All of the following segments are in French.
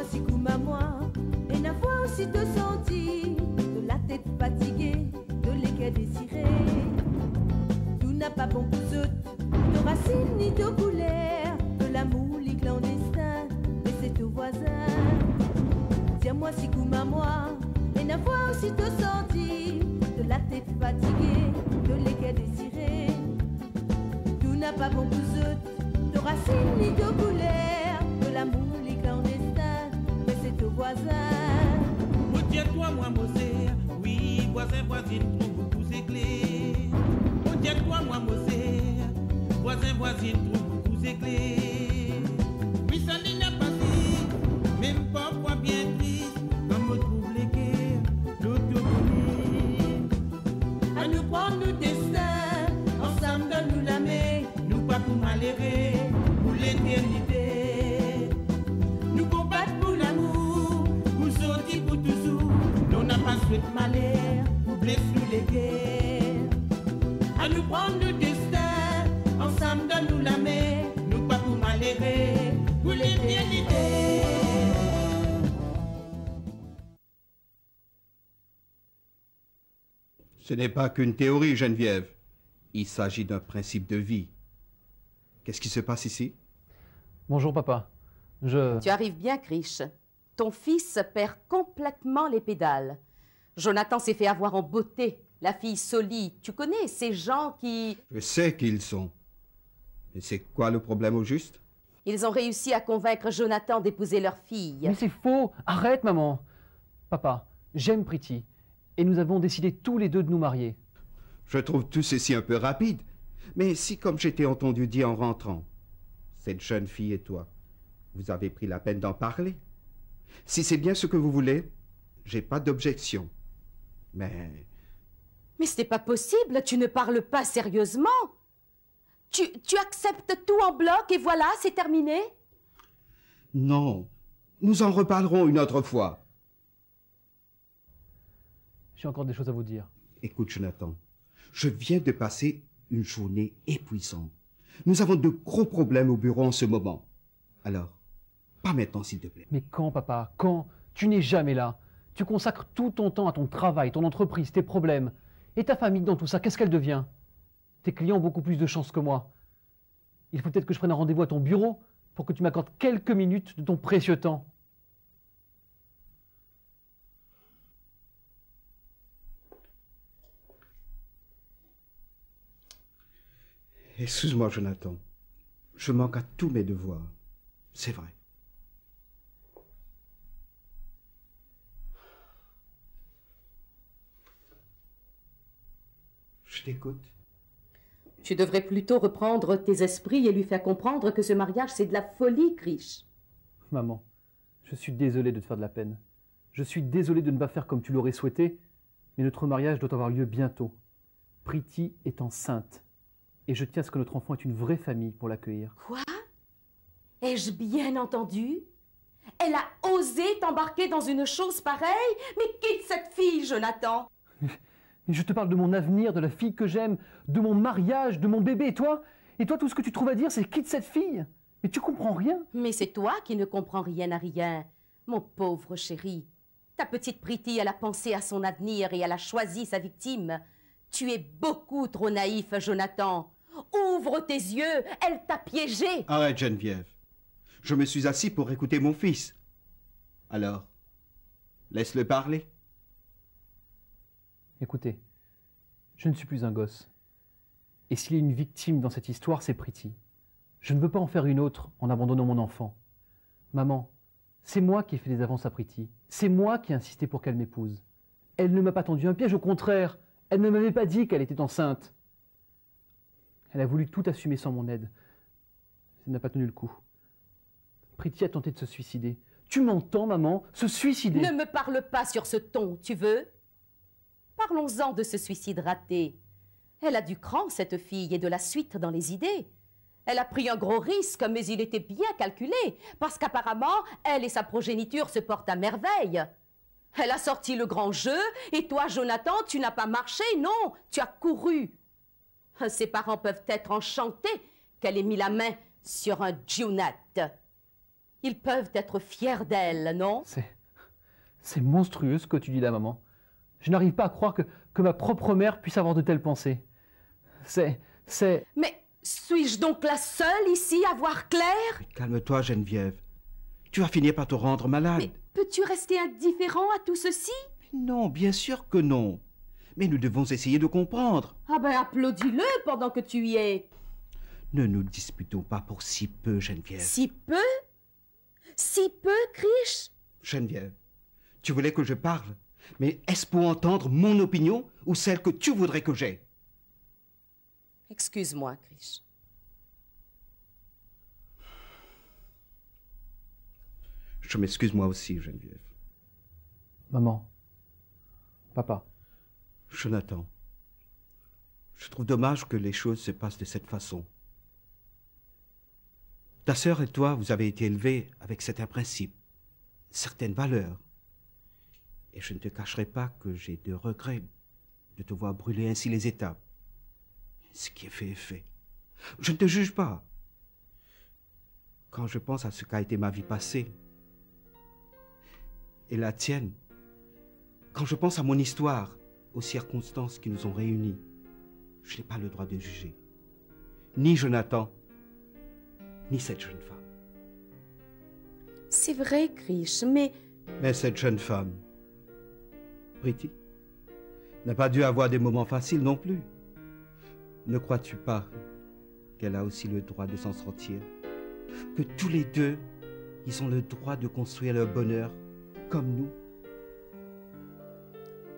si comme à moi, et n'a fois aussi te senti, de la tête fatiguée, de l'équerre désirée. Tout n'a pas bon pour eux, de racines ni de couleurs, de l'amour, les clandestins, mais c'est au voisin. Tiens-moi si comme à moi, et n'a fois aussi te senti, de la tête fatiguée, de l'équerre désirée. Tout n'a pas bon pour eux, de racines ni de couleurs, de l'amour, les clandestins, mais c'est au voisin. Tiens-toi, moi, Mosé, oui, voisin, voisine, trouve beaucoup ses clés. Tiens-toi, moi, Mosé, voisin, voisine, trouve beaucoup ses clés. Oui, ça n'a pas si, même parfois bien triste, comme me trouve les guerres, l'autonomie. À nous prendre nos destins, ensemble donne-nous la main, Nous pas pour malheureux, pour l'éternité. Nous combattre pour l'amour, pour sortir pour toujours. Nous n'a pas souhaité malheur, pour blesser les guerres. à nous prendre nos destins, ensemble donne-nous la main, Nous pas pour malheureux, pour l'éternité. Ce n'est pas qu'une théorie, Geneviève. Il s'agit d'un principe de vie. Qu'est-ce qui se passe ici? Bonjour papa. Tu arrives bien, Krish. Ton fils perd complètement les pédales. Jonathan s'est fait avoir en beauté. La fille solide, tu connais ces gens qui... Je sais qui ils sont. Mais c'est quoi le problème au juste? Ils ont réussi à convaincre Jonathan d'épouser leur fille. Mais c'est faux. Arrête, maman. Papa, j'aime Priti. Et nous avons décidé tous les deux de nous marier. Je trouve tout ceci un peu rapide. Mais si, comme j'ai entendu dire en rentrant, cette jeune fille et toi, vous avez pris la peine d'en parler. Si c'est bien ce que vous voulez, j'ai pas d'objection. Mais Mais ce n'est pas possible, tu ne parles pas sérieusement. Tu acceptes tout en bloc et voilà, c'est terminé. non, nous en reparlerons une autre fois. J'ai encore des choses à vous dire. Écoute, Jonathan, je viens de passer une journée épuisante. Nous avons de gros problèmes au bureau en ce moment. Alors, pas maintenant, s'il te plaît. Mais quand, papa? Quand? Tu n'es jamais là. Tu consacres tout ton temps à ton travail, ton entreprise, tes problèmes. Et ta famille dans tout ça, qu'est-ce qu'elle devient? Tes clients ont beaucoup plus de chance que moi. Il faut peut-être que je prenne un rendez-vous à ton bureau pour que tu m'accordes quelques minutes de ton précieux temps. Excuse-moi, Jonathan. Je manque à tous mes devoirs. C'est vrai. Je t'écoute. Tu devrais plutôt reprendre tes esprits et lui faire comprendre que ce mariage, c'est de la folie, Krish. Maman, je suis désolé de te faire de la peine. Je suis désolé de ne pas faire comme tu l'aurais souhaité, mais notre mariage doit avoir lieu bientôt. Priti est enceinte. Et je tiens à ce que notre enfant ait une vraie famille pour l'accueillir. Quoi? Ai-je bien entendu? Elle a osé t'embarquer dans une chose pareille? Mais quitte cette fille, Jonathan! Mais je te parle de mon avenir, de la fille que j'aime, de mon mariage, de mon bébé. Et toi, tout ce que tu trouves à dire, c'est quitte cette fille. Mais tu comprends rien. Mais c'est toi qui ne comprends rien à rien, mon pauvre chéri. Ta petite Priti, elle a pensé à son avenir et elle a choisi sa victime. Tu es beaucoup trop naïf, Jonathan. Ouvre tes yeux, elle t'a piégé. Arrête, Geneviève. Je me suis assis pour écouter mon fils. Alors, laisse-le parler. Écoutez, je ne suis plus un gosse. Et s'il y a une victime dans cette histoire, c'est Priti. Je ne veux pas en faire une autre en abandonnant mon enfant. Maman, c'est moi qui ai fait des avances à Priti. C'est moi qui ai insisté pour qu'elle m'épouse. Elle ne m'a pas tendu un piège, au contraire. Elle ne m'avait pas dit qu'elle était enceinte. Elle a voulu tout assumer sans mon aide. Ça n'a pas tenu le coup. Priti a tenté de se suicider. Tu m'entends, maman? Se suicider? Ne me parle pas sur ce ton, tu veux? Parlons-en de ce suicide raté. Elle a du cran, cette fille, et de la suite dans les idées. Elle a pris un gros risque, mais il était bien calculé, parce qu'apparemment, elle et sa progéniture se portent à merveille. Elle a sorti le grand jeu, et toi, Jonathan, tu n'as pas marché, non, tu as couru. Ses parents peuvent être enchantés qu'elle ait mis la main sur un Junat. Ils peuvent être fiers d'elle, non? C'est monstrueux ce que tu dis là, maman. Je n'arrive pas à croire que ma propre mère puisse avoir de telles pensées. Mais suis-je donc la seule ici à voir clair? Mais calme-toi, Geneviève. Tu vas finir par te rendre malade. Mais peux-tu rester indifférent à tout ceci? Mais non, bien sûr que non. Mais nous devons essayer de comprendre. Ah ben applaudis-le pendant que tu y es. Ne nous disputons pas pour si peu, Geneviève. Si peu? Si peu, Krish? Geneviève, tu voulais que je parle, mais est-ce pour entendre mon opinion ou celle que tu voudrais que j'aie? Excuse-moi, Krish. Je m'excuse moi aussi, Geneviève. Maman. Papa. Jonathan, je trouve dommage que les choses se passent de cette façon. Ta sœur et toi, vous avez été élevés avec certains principes, certaines valeurs. Et je ne te cacherai pas que j'ai de regrets de te voir brûler ainsi les étapes. Ce qui est fait est fait. Je ne te juge pas. Quand je pense à ce qu'a été ma vie passée et la tienne, quand je pense à mon histoire, aux circonstances qui nous ont réunis, je n'ai pas le droit de juger. Ni Jonathan, ni cette jeune femme. C'est vrai, Krish, mais cette jeune femme, Priti, n'a pas dû avoir des moments faciles non plus. Ne crois-tu pas qu'elle a aussi le droit de s'en sortir? Que tous les deux, ils ont le droit de construire leur bonheur comme nous?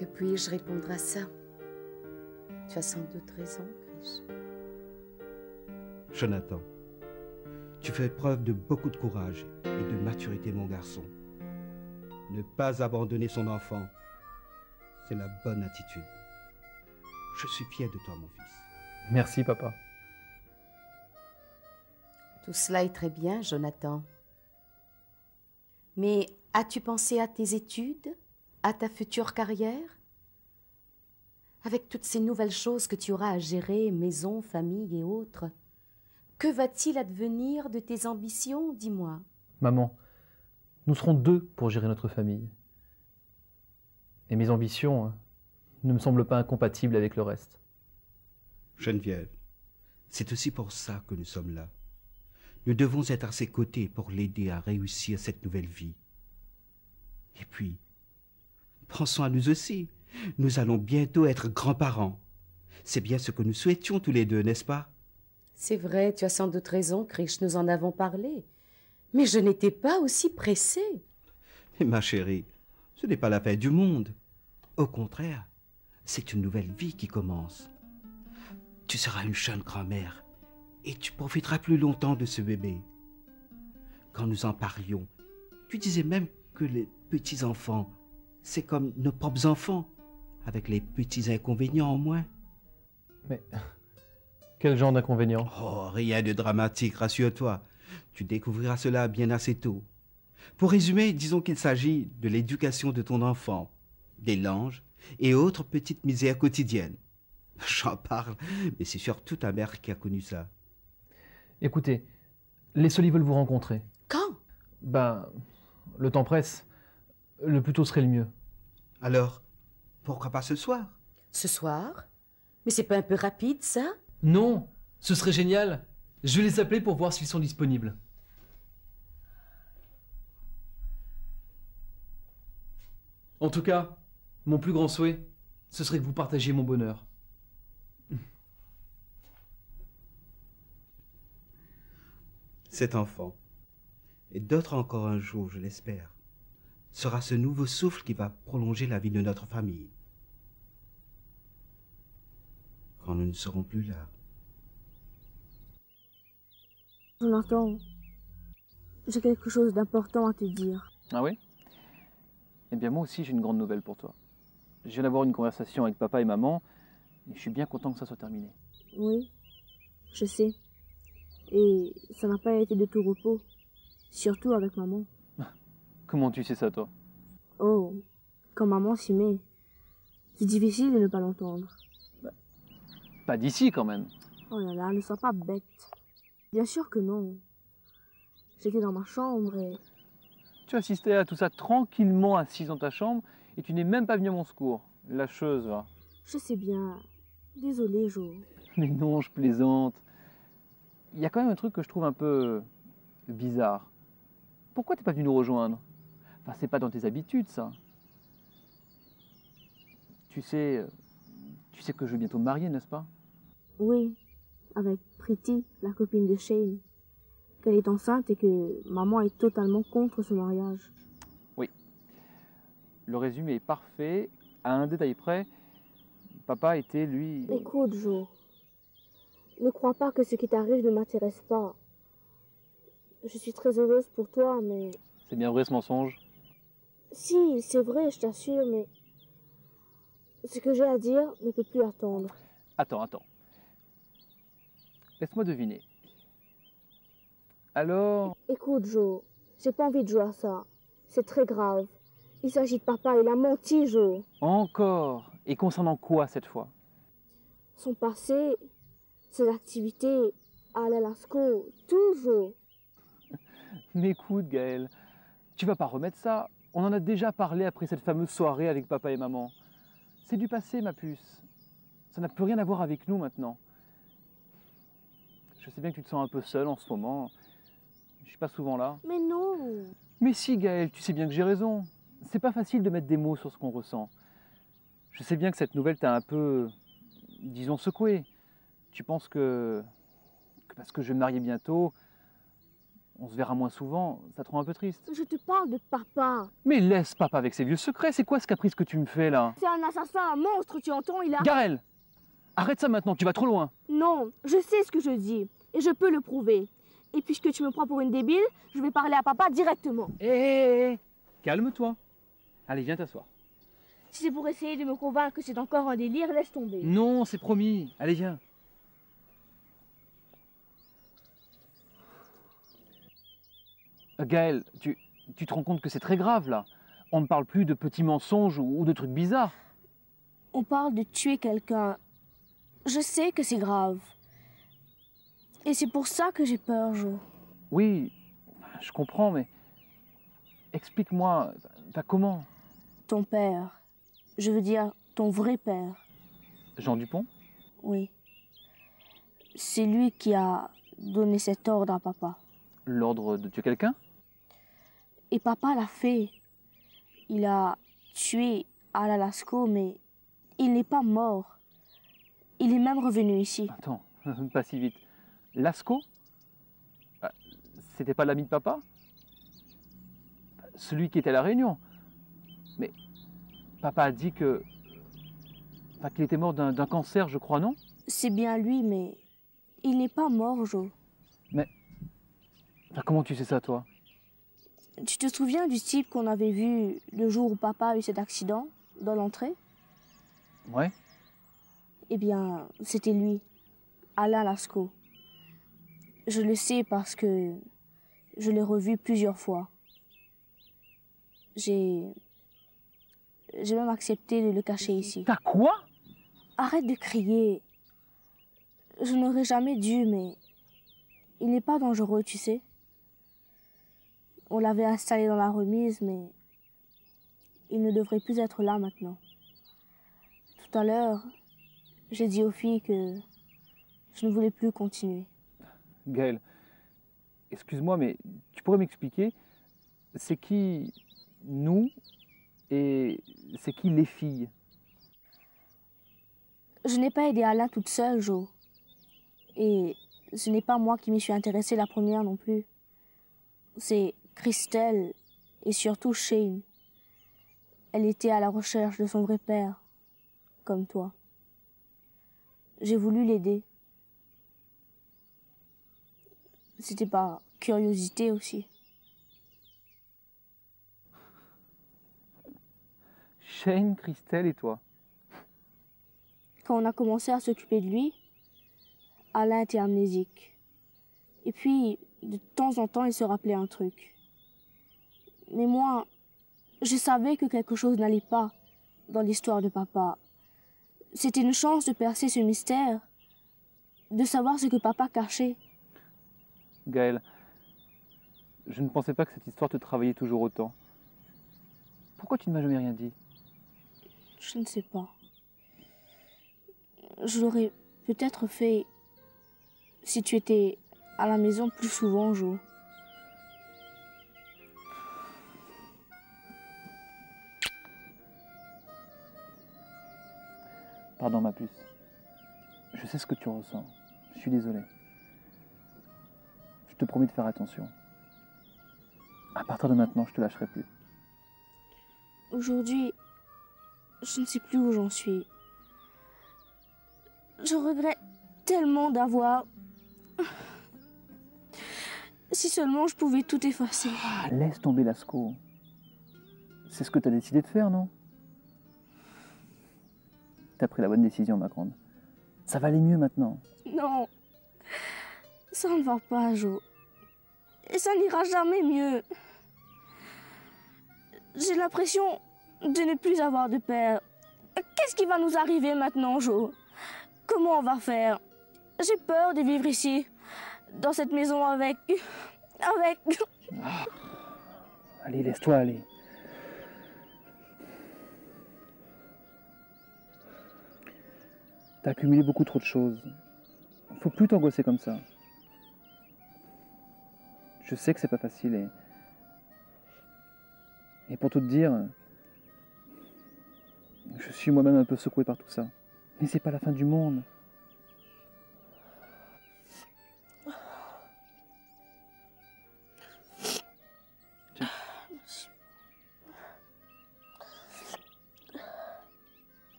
que puis-je répondre à ça? Tu as sans doute raison, Krish. Jonathan, tu fais preuve de beaucoup de courage et de maturité, mon garçon. Ne pas abandonner son enfant, c'est la bonne attitude. Je suis fier de toi, mon fils. Merci, papa. Tout cela est très bien, Jonathan. Mais as-tu pensé à tes études, à ta future carrière? Avec toutes ces nouvelles choses que tu auras à gérer, maison, famille et autres, que va-t-il advenir de tes ambitions, dis-moi? Maman, nous serons deux pour gérer notre famille. Et mes ambitions ne me semblent pas incompatibles avec le reste. Geneviève, c'est aussi pour ça que nous sommes là. Nous devons être à ses côtés pour l'aider à réussir cette nouvelle vie. Et puis, prends soin de nous aussi. Nous allons bientôt être grands-parents. C'est bien ce que nous souhaitions tous les deux, n'est-ce pas? C'est vrai, tu as sans doute raison, Krish, nous en avons parlé. Mais je n'étais pas aussi pressée. Mais ma chérie, ce n'est pas la fin du monde. Au contraire, c'est une nouvelle vie qui commence. Tu seras une jeune grand-mère et tu profiteras plus longtemps de ce bébé. Quand nous en parlions, tu disais même que les petits-enfants, c'est comme nos propres enfants, avec les petits inconvénients en moins. Mais quel genre d'inconvénients? Oh, rien de dramatique, rassure-toi. Tu découvriras cela bien assez tôt. Pour résumer, disons qu'il s'agit de l'éducation de ton enfant, des langes et autres petites misères quotidiennes. J'en parle, mais c'est surtout ta mère qui a connu ça. Écoutez, les Solis veulent vous rencontrer. Quand? Ben, le temps presse. Le plus tôt serait le mieux. Alors, pourquoi pas ce soir? Ce soir? Mais c'est pas un peu rapide, ça? Non, ce serait génial. Je vais les appeler pour voir s'ils sont disponibles. En tout cas, mon plus grand souhait, ce serait que vous partagiez mon bonheur. Cet enfant, et d'autres encore un jour, je l'espère, sera ce nouveau souffle qui va prolonger la vie de notre famille. Quand nous ne serons plus là. Jonathan, j'ai quelque chose d'important à te dire. Ah oui? Eh bien moi aussi j'ai une grande nouvelle pour toi. Je viens d'avoir une conversation avec papa et maman, et je suis bien content que ça soit terminé. Oui, je sais. Et ça n'a pas été de tout repos, surtout avec maman. Comment tu sais ça toi? Oh, quand maman s'y met, c'est difficile de ne pas l'entendre. Pas d'ici quand même. Oh là là, ne sois pas bête. Bien sûr que non. J'étais dans ma chambre et... Tu assistais à tout ça tranquillement assise dans ta chambre et tu n'es même pas venu à mon secours. Lâcheuse, va. Je sais bien. Désolée, Jo. Mais non, je plaisante. Il y a quand même un truc que je trouve un peu bizarre. Pourquoi t'es pas venu nous rejoindre? Enfin, c'est pas dans tes habitudes, ça. Tu sais que je vais bientôt me marier, n'est-ce pas? Oui, avec Pretty, la copine de Shane. Qu'elle est enceinte et que maman est totalement contre ce mariage. Oui. Le résumé est parfait. À un détail près, papa était, lui... Écoute, Jo. Ne crois pas que ce qui t'arrive ne m'intéresse pas. Je suis très heureuse pour toi, mais... C'est bien vrai ce mensonge? Si, c'est vrai, je t'assure, mais... Ce que j'ai à dire ne peut plus attendre. Attends. Laisse-moi deviner. Alors... Écoute, Jo, j'ai pas envie de jouer à ça. C'est très grave. Il s'agit de papa, il a menti, Jo. Encore? Et concernant quoi cette fois? Son passé, ses activités, à l'Alasco, tout, Jo. Mais écoute, Gaël, tu vas pas remettre ça. On en a déjà parlé après cette fameuse soirée avec papa et maman. C'est du passé, ma puce. Ça n'a plus rien à voir avec nous maintenant. Je sais bien que tu te sens un peu seule en ce moment. Je suis pas souvent là. Mais non. Mais si, Gaël, tu sais bien que j'ai raison. C'est pas facile de mettre des mots sur ce qu'on ressent. Je sais bien que cette nouvelle t'a un peu, disons, secoué. Tu penses que parce que je vais me marier bientôt, on se verra moins souvent, ça te rend un peu triste. Je te parle de papa. Mais laisse papa avec ses vieux secrets, c'est quoi ce caprice que tu me fais là? C'est un assassin, un monstre, tu entends, il a... Gaël, arrête ça maintenant, tu vas trop loin. Non, je sais ce que je dis, et je peux le prouver. Et puisque tu me prends pour une débile, je vais parler à papa directement. Hé, calme-toi. Allez, viens t'asseoir. Si c'est pour essayer de me convaincre que c'est encore un délire, laisse tomber. Non, c'est promis. Allez, viens. Gaël, tu te rends compte que c'est très grave là. On ne parle plus de petits mensonges ou de trucs bizarres. On parle de tuer quelqu'un. Je sais que c'est grave. Et c'est pour ça que j'ai peur, Jo. Oui, je comprends, mais explique-moi, comment? Ton père. Je veux dire, ton vrai père. Jean Dupont? Oui. C'est lui qui a donné cet ordre à papa. L'ordre de tuer quelqu'un? Et papa l'a fait. Il a tué Al Alasco, mais il n'est pas mort. Il est même revenu ici. Attends, pas si vite. Lasco? C'était pas l'ami de papa? Celui qui était à La Réunion? Mais papa a dit que... qu'il était mort d'un cancer, je crois, non? C'est bien lui, mais il n'est pas mort, Jo. Mais... comment tu sais ça, toi? Tu te souviens du type qu'on avait vu le jour où papa a eu cet accident, dans l'entrée? Ouais. Eh bien, c'était lui, Alain Lascaux. Je le sais parce que je l'ai revu plusieurs fois. J'ai même accepté de le cacher ici. T'as quoi? Arrête de crier. Je n'aurais jamais dû, mais il n'est pas dangereux, tu sais. On l'avait installé dans la remise, mais il ne devrait plus être là maintenant. Tout à l'heure, j'ai dit aux filles que je ne voulais plus continuer. Gaël, excuse-moi, mais tu pourrais m'expliquer, c'est qui nous et c'est qui les filles? Je n'ai pas aidé Alain toute seule, Jo. Et ce n'est pas moi qui m'y suis intéressée la première non plus. C'est Christelle et surtout Shane. Elle était à la recherche de son vrai père, comme toi. J'ai voulu l'aider. C'était par curiosité aussi. Shane, Christelle et toi? Quand on a commencé à s'occuper de lui, Alain était amnésique. Et puis, de temps en temps, il se rappelait un truc. Mais moi, je savais que quelque chose n'allait pas dans l'histoire de papa. C'était une chance de percer ce mystère, de savoir ce que papa cachait. Gaël, Je ne pensais pas que cette histoire te travaillait toujours autant. Pourquoi tu ne m'as jamais rien dit? Je ne sais pas. Je l'aurais peut-être fait si tu étais à la maison plus souvent, Jo. Pardon, ma puce. Je sais ce que tu ressens. Je suis désolé. Je te promets de faire attention. À partir de maintenant, je te lâcherai plus. Aujourd'hui, je ne sais plus où j'en suis. Je regrette tellement d'avoir... Si seulement je pouvais tout effacer. Ah, laisse tomber Lascaux. C'est ce que tu as décidé de faire, non? T'as pris la bonne décision, ma grande. Ça va aller mieux maintenant. Non, ça ne va pas, Jo. Et ça n'ira jamais mieux. J'ai l'impression de ne plus avoir de père. Qu'est-ce qui va nous arriver maintenant, Jo? Comment on va faire? J'ai peur de vivre ici, dans cette maison avec... Ah. Allez, laisse-toi aller. T'as accumulé beaucoup trop de choses. Faut plus t'angoisser comme ça. Je sais que c'est pas facile et pour tout te dire, je suis moi-même un peu secoué par tout ça. Mais c'est pas la fin du monde.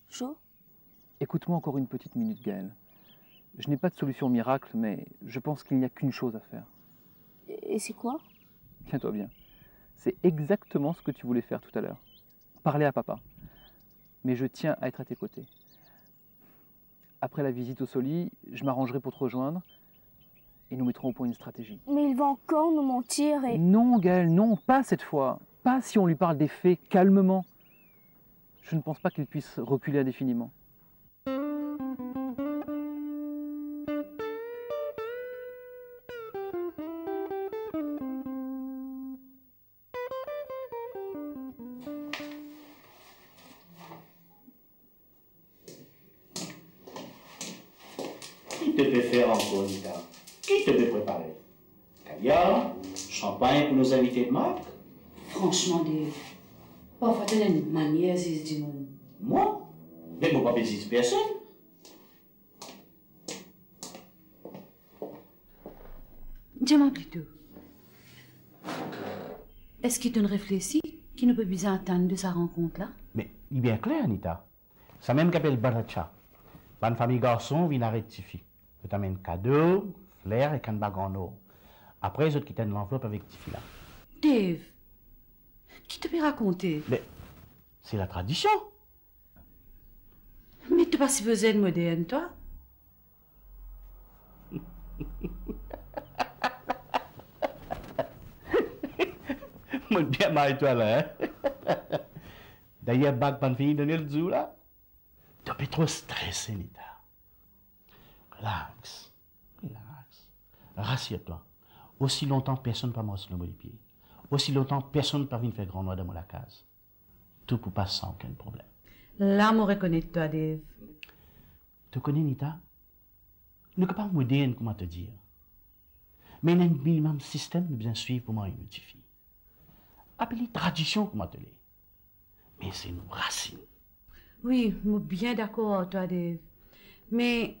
Jo? Écoute-moi encore une petite minute, Gaël. Je n'ai pas de solution miracle, mais je pense qu'il n'y a qu'une chose à faire. Et c'est quoi? Tiens-toi bien. C'est exactement ce que tu voulais faire tout à l'heure. Parler à papa. Mais je tiens à être à tes côtés. Après la visite au Soli, je m'arrangerai pour te rejoindre et nous mettrons au point une stratégie. Mais il va encore nous mentir et... Non, Gaël, non, pas cette fois. Pas si on lui parle des faits calmement. Je ne pense pas qu'il puisse reculer indéfiniment. Qui te peut faire encore, Nita? Qui te peut préparer? Caviar, champagne pour nos invités de marque? Franchement, Dave, parfois tu as une manière, si je dis non. Moi? Mais mon papa dit personne. Dis-moi plutôt, est-ce qu'il te réfléchit qu'il ne peut plus attendre de sa rencontre-là? Mais il est bien clair, Anita. Ça même qu'appelle Baracha. Bonne famille garçon vient à rectifier. Je t'amène cadeau, fleurs et canne bague en or. Après, les autres qui tiennent l'enveloppe avec Tifi là. Dave, qui te peut raconter? Mais c'est la tradition. Mais tu n'es pas si besoin de moderne, toi? Moi, bien maille-toi là, hein? D'ailleurs, bague bonne fille, donner le zou là. Tu es trop stressé, Nita. Relax. Relax. Rassure-toi. Aussi longtemps, personne ne va me les pieds. Aussi longtemps, personne ne va venir faire grand noir dans la case. Tout pour passer sans aucun problème. Là, je reconnais toi, Dave. Tu connais, Nita? Nous ne sommes pas modernes, comment te dire. Mais il y a un minimum système de bien suivre pour moi et une fille. Appelez tradition, comment te l'est. Mais c'est nos racines. Oui, je suis bien d'accord avec toi, Dave. Mais...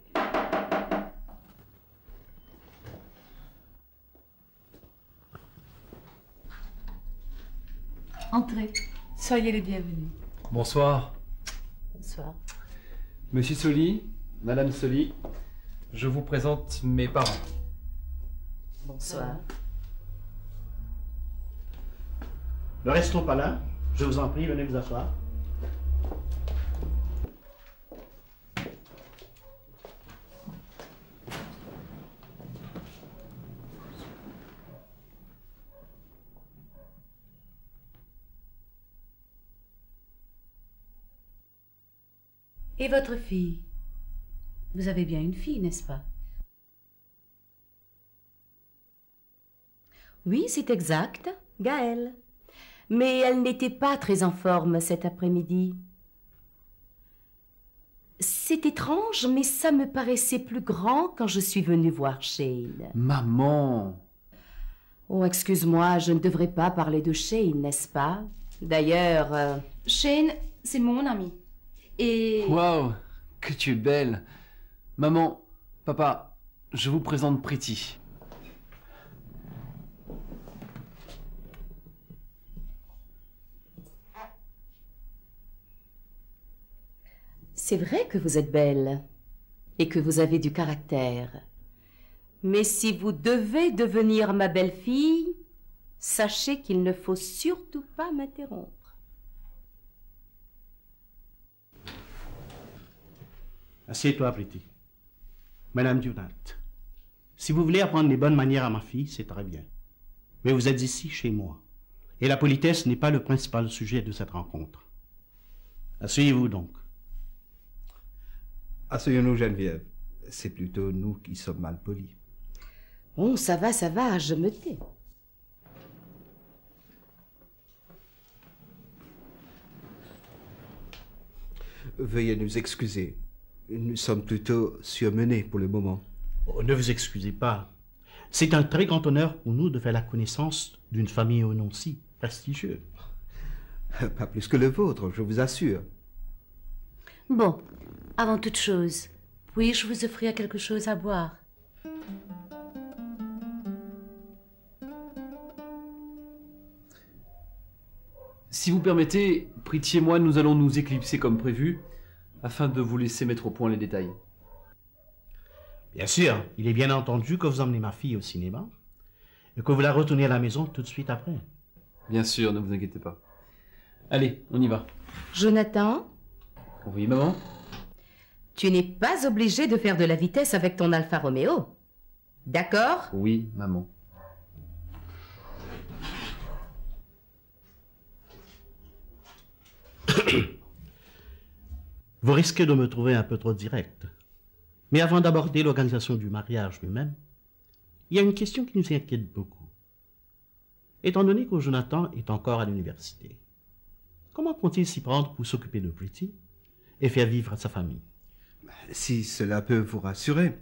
Entrez. Soyez les bienvenus. Bonsoir. Bonsoir. Monsieur Soli, Madame Soli, je vous présente mes parents. Bonsoir. Ne restons pas là. Je vous en prie, venez vous asseoir. Et votre fille? Vous avez bien une fille, n'est-ce pas? Oui, c'est exact, Gaëlle. Mais elle n'était pas très en forme cet après-midi. C'est étrange, mais ça me paraissait plus grand quand je suis venue voir Shane. Maman! Oh, excuse-moi, je ne devrais pas parler de Shane, n'est-ce pas? D'ailleurs... Shane, c'est mon ami. Et... Waouh! Que tu es belle! Maman, papa, je vous présente Pretty. C'est vrai que vous êtes belle et que vous avez du caractère. Mais si vous devez devenir ma belle-fille, sachez qu'il ne faut surtout pas m'interrompre. Assieds-toi, Pretty. Madame Junat, si vous voulez apprendre les bonnes manières à ma fille, c'est très bien. Mais vous êtes ici, chez moi. Et la politesse n'est pas le principal sujet de cette rencontre. Asseyez-vous donc. Asseyons-nous, Geneviève. C'est plutôt nous qui sommes mal polis. Oh, ça va, je me tais. Veuillez nous excuser. Nous sommes plutôt surmenés pour le moment. Oh, ne vous excusez pas. C'est un très grand honneur pour nous de faire la connaissance d'une famille au nom si prestigieux. Pas plus que le vôtre, je vous assure. Bon, avant toute chose, puis-je vous offrir quelque chose à boire? Si vous permettez, Pretty et moi, nous allons nous éclipser comme prévu, afin de vous laisser mettre au point les détails. Bien sûr, il est bien entendu que vous emmenez ma fille au cinéma et que vous la retournez à la maison tout de suite après. Bien sûr, ne vous inquiétez pas. Allez, on y va. Jonathan? Oui, maman? Tu n'es pas obligé de faire de la vitesse avec ton Alfa Romeo. D'accord? Oui, maman. Vous risquez de me trouver un peu trop direct. Mais avant d'aborder l'organisation du mariage lui-même, il y a une question qui nous inquiète beaucoup. Étant donné que Jonathan est encore à l'université, comment compte-t-il s'y prendre pour s'occuper de Pretty et faire vivre sa famille? Si cela peut vous rassurer,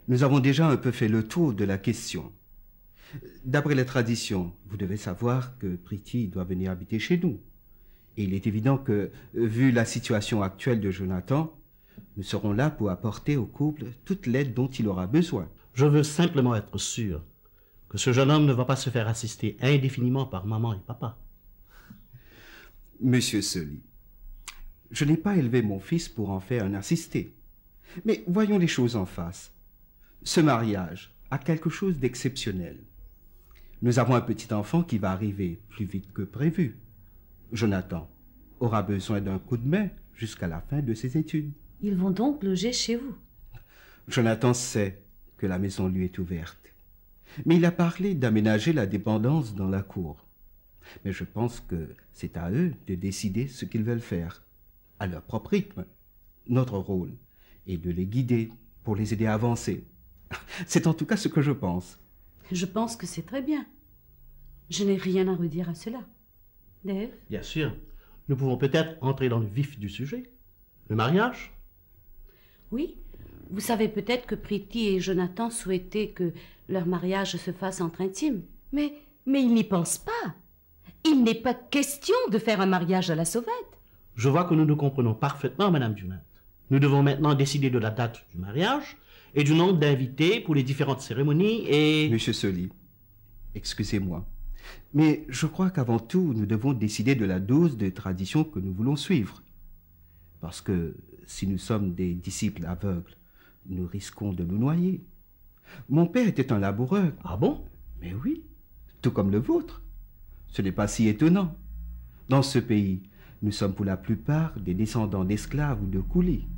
nous avons déjà un peu fait le tour de la question. D'après les traditions, vous devez savoir que Pretty doit venir habiter chez nous. Et il est évident que, vu la situation actuelle de Jonathan, nous serons là pour apporter au couple toute l'aide dont il aura besoin. Je veux simplement être sûr que ce jeune homme ne va pas se faire assister indéfiniment par maman et papa. Monsieur Sully, je n'ai pas élevé mon fils pour en faire un assisté. Mais voyons les choses en face. Ce mariage a quelque chose d'exceptionnel. Nous avons un petit enfant qui va arriver plus vite que prévu. Jonathan aura besoin d'un coup de main jusqu'à la fin de ses études. Ils vont donc loger chez vous. Jonathan sait que la maison lui est ouverte. Mais il a parlé d'aménager la dépendance dans la cour. Mais je pense que c'est à eux de décider ce qu'ils veulent faire, à leur propre rythme. Notre rôle est de les guider pour les aider à avancer. C'est en tout cas ce que je pense. Je pense que c'est très bien. Je n'ai rien à redire à cela. Dave? Bien sûr, nous pouvons peut-être entrer dans le vif du sujet. Le mariage? Oui. Vous savez peut-être que Pretty et Jonathan souhaitaient que leur mariage se fasse entre intimes. Mais ils n'y pensent pas. Il n'est pas question de faire un mariage à la sauvette. Je vois que nous nous comprenons parfaitement, Madame Junat. Nous devons maintenant décider de la date du mariage et du nombre d'invités pour les différentes cérémonies et... Monsieur Sully, excusez-moi, mais je crois qu'avant tout, nous devons décider de la dose de tradition que nous voulons suivre. Parce que si nous sommes des disciples aveugles, nous risquons de nous noyer. Mon père était un laboureur. Ah bon? Mais oui, tout comme le vôtre. Ce n'est pas si étonnant. Dans ce pays, nous sommes pour la plupart des descendants d'esclaves ou de coulis.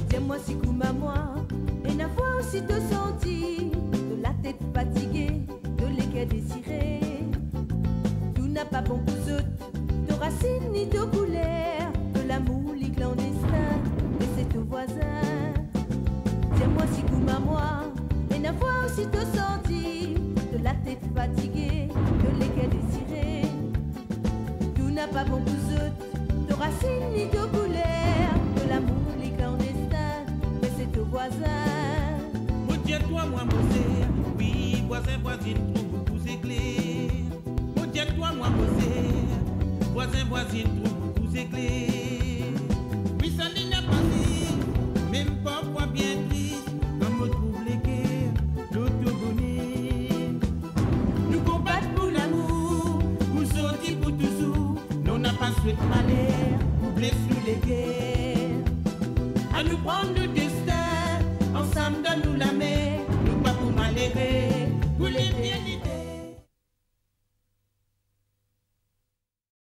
Tiens-moi si coup à moi, et la fois aussi te sentir, de la tête fatiguée, de l'équerre désirée. Tout n'a pas bon pour de racines ni de couleurs, de l'amour, les clandestins, et c'est tout. voisin. Tiens-moi si goûte à moi, et n'a fois aussitôt senti de la tête fatiguée, de l'équerre désirée. Tout n'a pas bon pour eux, de racines ni de couleurs, de l'amour les clandestins, mais c'est au voisin. Oh, tiens-toi, moi, Mosé, oui, voisin, voisine, trouve beaucoup éclairs. Oh, tiens-toi, moi, Mosé, voisin, voisine, trouve beaucoup éclairs. Oui, ça n'y a pas dit, même parfois bien triste, comme on trouve les guerres, l'autogonie. Nous combattons pour l'amour, pour sortir pour toujours, nous n'a pas souhaité malheur, pour blesser les guerres. À nous prendre le destin, ensemble dans nous la